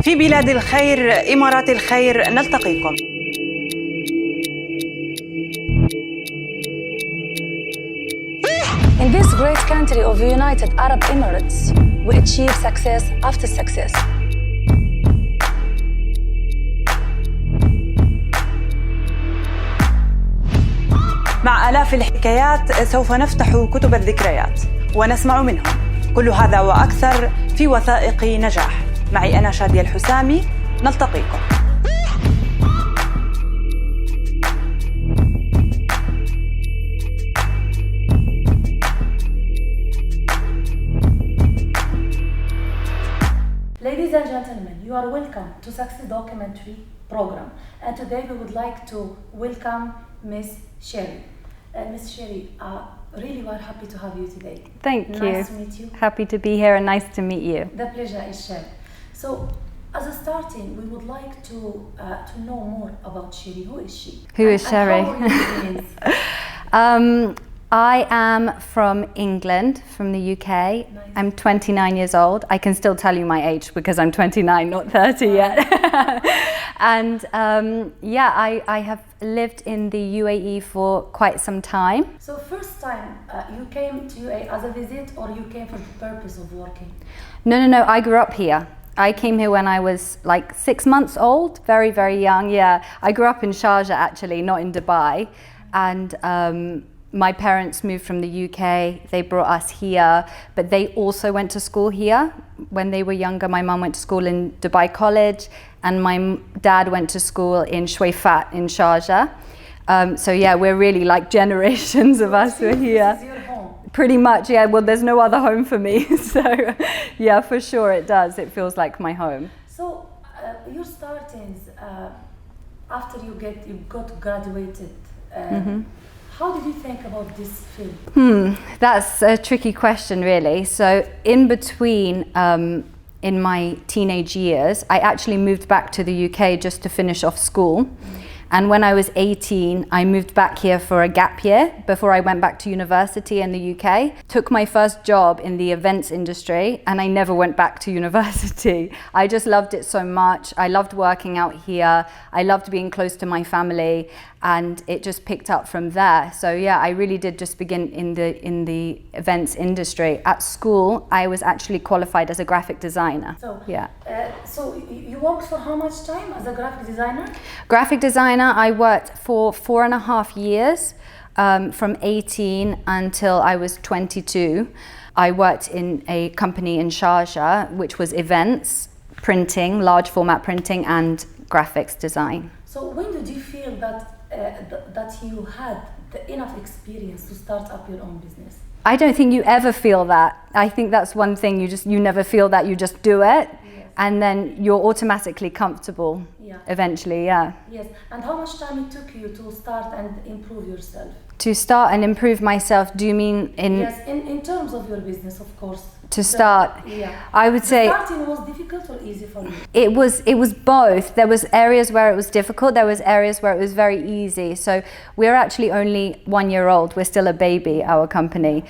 في بلاد الخير، إمارات الخير، نلتقيكم. In this great country of the United Arab Emirates, we achieve success after success. مع آلاف الحكايات سوف نفتح كتب الذكريات ونسمع منهم. كل هذا وأكثر في وثائقي نجاح. معي أنا شادية الحسامي، نلتقيكم. Ladies and gentlemen, you are welcome to Success Documentary Program. And today we would like to welcome Miss Sherie. Miss Sherie, really we're happy to have you today. Thank you. Nice to meet you. Happy to be here and nice to meet you. The pleasure is shared. So, as a starting, we would like to know more about Sherie. Who is she? Who is Sherie? And how are you doing? I am from England, from the UK. Nice. I'm 29 years old. I can still tell you my age because I'm 29, not 30 yet. And I have lived in the UAE for quite some time. So first time you came to UAE as a visit, or you came for the purpose of working? No, I grew up here. I came here when I was like 6 months old, very, very young, yeah. I grew up in Sharjah actually, not in Dubai. And my parents moved from the UK, they brought us here, but they also went to school here. When they were younger, my mum went to school in Dubai College, and my dad went to school in Shuwaifat in Sharjah. So yeah, we're really like generations of us who are here. This is your home? Pretty much, yeah. Well, there's no other home for me. So yeah, for sure it does. It feels like my home. So your startings, after you got graduated, how did you think about this field? That's a tricky question, really. So in between, in my teenage years, I actually moved back to the UK just to finish off school. And when I was 18, I moved back here for a gap year before I went back to university in the UK. Took my first job in the events industry, and I never went back to university. I just loved it so much. I loved working out here. I loved being close to my family, and it just picked up from there. So yeah, I really did just begin in the events industry. At school, I was actually qualified as a graphic designer. So yeah. So you worked for how much time as a graphic designer? Graphic designer, I worked for 4.5 years, from 18 until I was 22. I worked in a company in Sharjah, which was events, printing, large format printing, and graphics design. So when did you feel that you had the enough experience to start up your own business? I don't think you ever feel that. I think that's one thing, you never feel that, you just do it. Yes. And then you're automatically comfortable. Yeah. Eventually, yeah. Yes, and how much time it took you to start and improve yourself? To start and improve myself, do you mean in... Yes, in terms of your business, of course. To start, yeah. I would say... Starting was difficult or easy for you? It was both. There was areas where it was difficult, there was areas where it was very easy. So we're actually only 1 year old, we're still a baby, our company.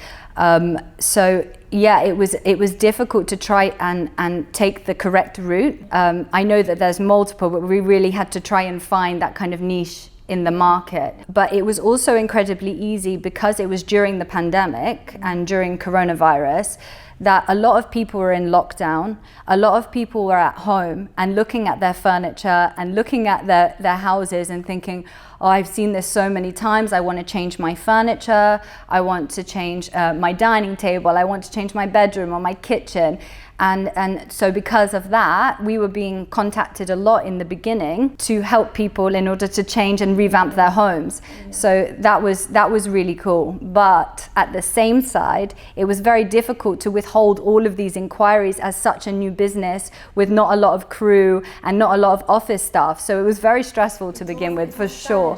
So yeah, it was difficult to try and take the correct route. I know that there's multiple, but we really had to try and find that kind of niche in the market. But it was also incredibly easy because it was during the pandemic and during coronavirus, that a lot of people were in lockdown, a lot of people were at home and looking at their furniture and looking at their houses and thinking, oh, I've seen this so many times, I want to change my furniture, I want to change my dining table, I want to change my bedroom or my kitchen. And so because of that, we were being contacted a lot in the beginning to help people in order to change and revamp their homes. Yeah. So that was really cool. But at the same side, it was very difficult to withhold all of these inquiries as such a new business with not a lot of crew and not a lot of office staff. So it was very stressful to begin with, for sure.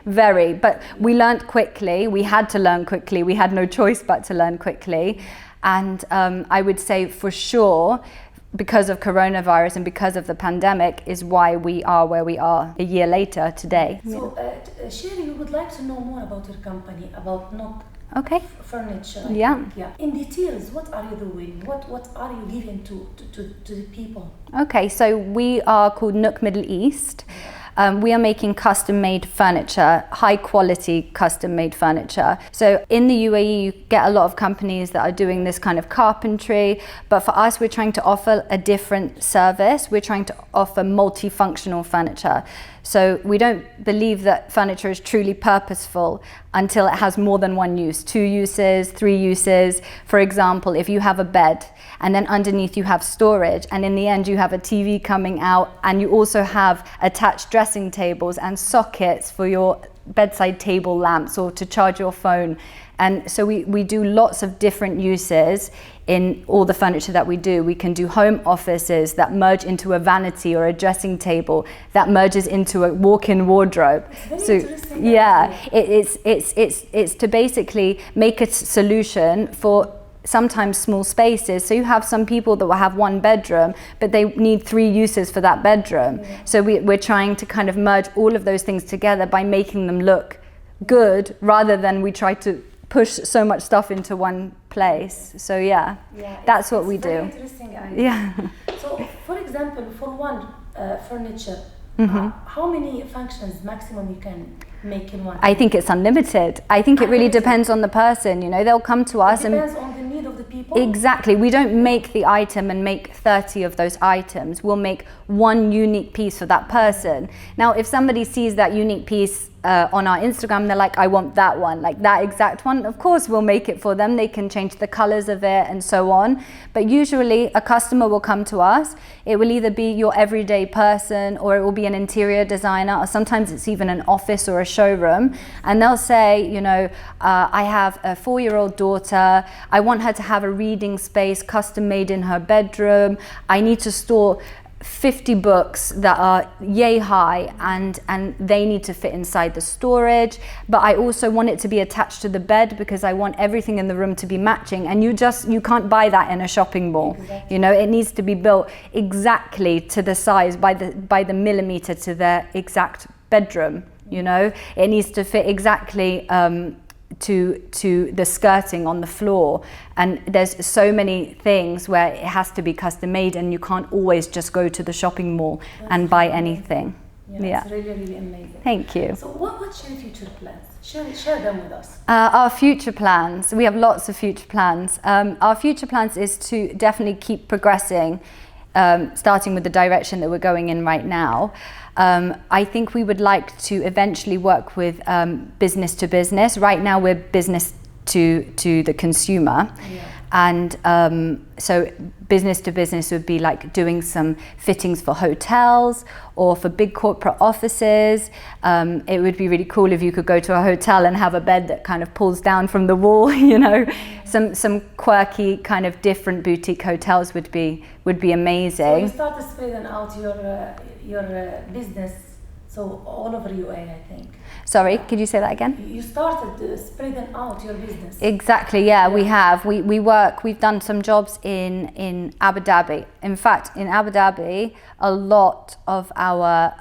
Very. But we learned quickly. We had to learn quickly. We had no choice but to learn quickly. And I would say for sure, because of coronavirus and because of the pandemic, is why we are where we are a year later today. So, Sherie, we would like to know more about your company, about Nook furniture. I Yeah. think, yeah. In details, what are you doing? What are you giving to the people? Okay, so we are called Nook Middle East. We are making custom-made furniture, high-quality custom-made furniture. So in the UAE, you get a lot of companies that are doing this kind of carpentry, but for us, we're trying to offer a different service. We're trying to offer multifunctional furniture. So we don't believe that furniture is truly purposeful until it has more than one use, 2 uses, 3 uses. For example, if you have a bed and then underneath you have storage, and in the end you have a TV coming out, and you also have attached dressing tables and sockets for your bedside table lamps or to charge your phone. And so we do lots of different uses in all the furniture that we do. We can do home offices that merge into a vanity or a dressing table that merges into a walk-in wardrobe. So yeah, it's to basically make a solution for sometimes small spaces. So you have some people that will have 1 bedroom, but they need 3 uses for that bedroom. Yeah. So we're trying to kind of merge all of those things together by making them look good, rather than we try to push so much stuff into one place. So yeah, that's what we do. Very interesting idea. Yeah. So for example, for one furniture, how many functions maximum you can make in one? I think it's unlimited. I think it really depends on the person. You know, they'll come to us and depends on the need of the people. Exactly. We don't make the item and make 30 of those items. We'll make one unique piece for that person. Now, if somebody sees that unique piece on our Instagram, they're like, I want that one, like that exact one. Of course, we'll make it for them. They can change the colors of it and so on. But usually a customer will come to us. It will either be your everyday person, or it will be an interior designer, or sometimes it's even an office or a showroom. And they'll say, you know, I have a 4-year-old daughter. I want her to have a reading space custom made in her bedroom. I need to store 50 books that are yay high, and they need to fit inside the storage, but I also want it to be attached to the bed because I want everything in the room to be matching. And you can't buy that in a shopping mall. Exactly. You know, it needs to be built exactly to the size, by the millimeter to the exact bedroom. You know, it needs to fit exactly to the skirting on the floor, and there's so many things where it has to be custom made, and you can't always just go to the shopping mall and buy anything. Yeah, it's really, really amazing. Thank you. So what's your future plans? Share them with us. Our future plans, we have lots of future plans. Our future plans is to definitely keep progressing, starting with the direction that we're going in right now. I think we would like to eventually work with business to business. Right now we're business to the consumer. Yeah. And so business to business would be like doing some fittings for hotels or for big corporate offices. It would be really cool if you could go to a hotel and have a bed that kind of pulls down from the wall, you know. Some quirky kind of different boutique hotels would be amazing. So you started spreading out your business, so all over UAE, I think. Sorry, could you say that again? You started spreading out your business. Exactly, yeah. We have. We've done some jobs in Abu Dhabi. In fact, in Abu Dhabi, a lot of our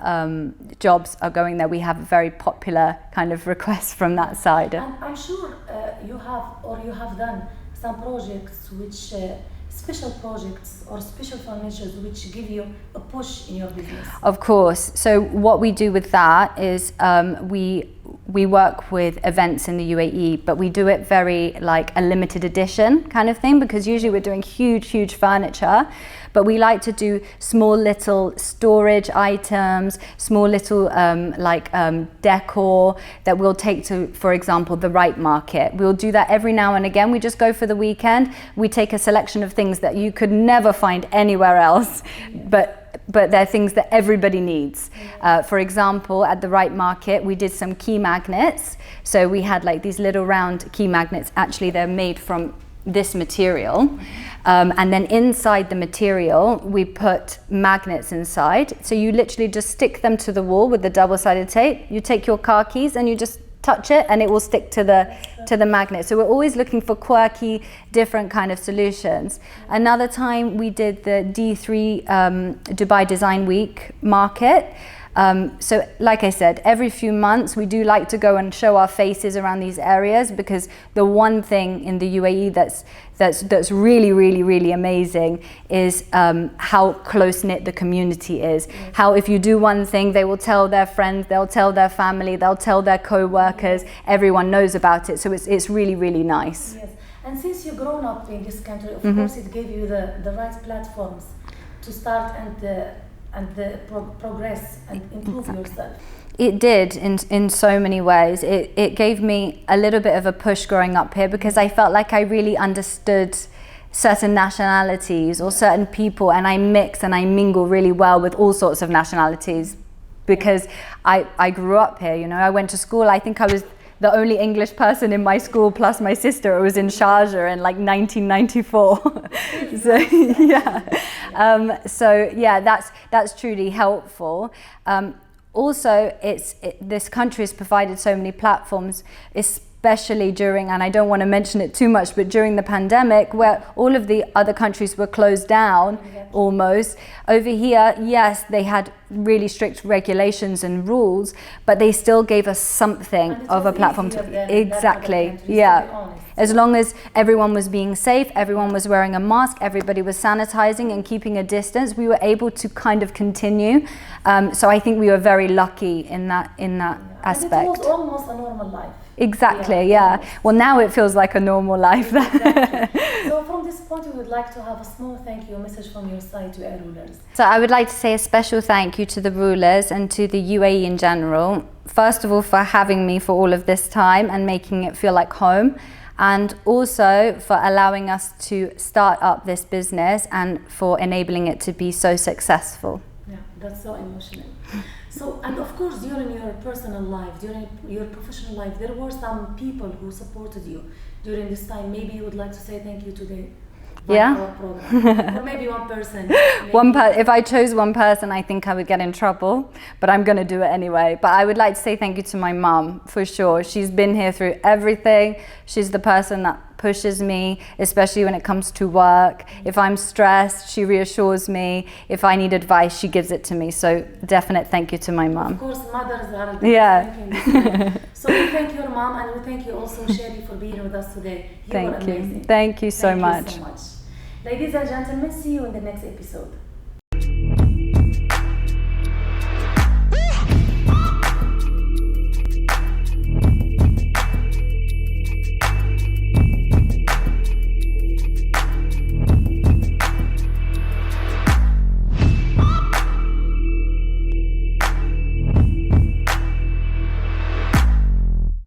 jobs are going there. We have a very popular kind of request from that side. And I'm sure you have done some projects which special projects or special furnitures which give you a push in your business. Of course. So what we do with that is we work with events in the UAE, but we do it very like a limited edition kind of thing, because usually we're doing huge furniture, but we like to do small little storage items, small little decor that we'll take to, for example, the Right Market. We'll do that every now and again. We just go for the weekend. We take a selection of things that you could never find anywhere else, but they're things that everybody needs. For example, at the Right Market, we did some key magnets. So we had like these little round key magnets. Actually, they're made from this material. And then inside the material, we put magnets inside. So you literally just stick them to the wall with the double-sided tape. You take your car keys and you just touch it and it will stick to the magnet. So we're always looking for quirky, different kind of solutions. Another time we did the D3 Dubai Design Week market. So like I said, every few months we do like to go and show our faces around these areas, because the one thing in the UAE that's really, really, really amazing is how close-knit the community is. How if you do one thing, they will tell their friends, they'll tell their family, they'll tell their co-workers, everyone knows about it. So it's really, really nice. Yes. And since you've grown up in this country, of course it gave you the right platforms to start and progress and improve yourself. It did in so many ways. It gave me a little bit of a push growing up here, because I felt like I really understood certain nationalities or certain people, and I mix and I mingle really well with all sorts of nationalities, because I grew up here, you know. I went to school, I think I was the only English person in my school, plus my sister who was in Sharjah in like 1994. So that's truly helpful. Also, this country has provided so many platforms, especially during, and I don't want to mention it too much, but during the pandemic, where all of the other countries were closed down almost. Over here, yes, they had really strict regulations and rules, but they still gave us something of a platform to exactly, yeah. As long as everyone was being safe, everyone was wearing a mask, everybody was sanitizing and keeping a distance, we were able to kind of continue. So I think we were very lucky in that aspect. And it was almost a normal life. Exactly, yeah. Well, now it feels like a normal life. Exactly. So from this point, we would like to have a small thank you message from your side to our rulers. So I would like to say a special thank you to the rulers and to the UAE in general. First of all, for having me for all of this time and making it feel like home. And also for allowing us to start up this business and for enabling it to be so successful. Yeah, that's so emotional. So, and of course, during your personal life, during your professional life, there were some people who supported you during this time. Maybe you would like to say thank you to the program. Or maybe one person. If I chose one person, I think I would get in trouble, but I'm going to do it anyway. But I would like to say thank you to my mum, for sure. She's been here through everything. She's the person that pushes me, especially when it comes to work. If I'm stressed, she reassures me. If I need advice, she gives it to me. So definite thank you to my mum. Of course, mothers are yeah. So we thank your mom, and we thank you also, Sherie, for being with us today. Thank you. Thank you so much. Ladies and gentlemen, see you in the next episode.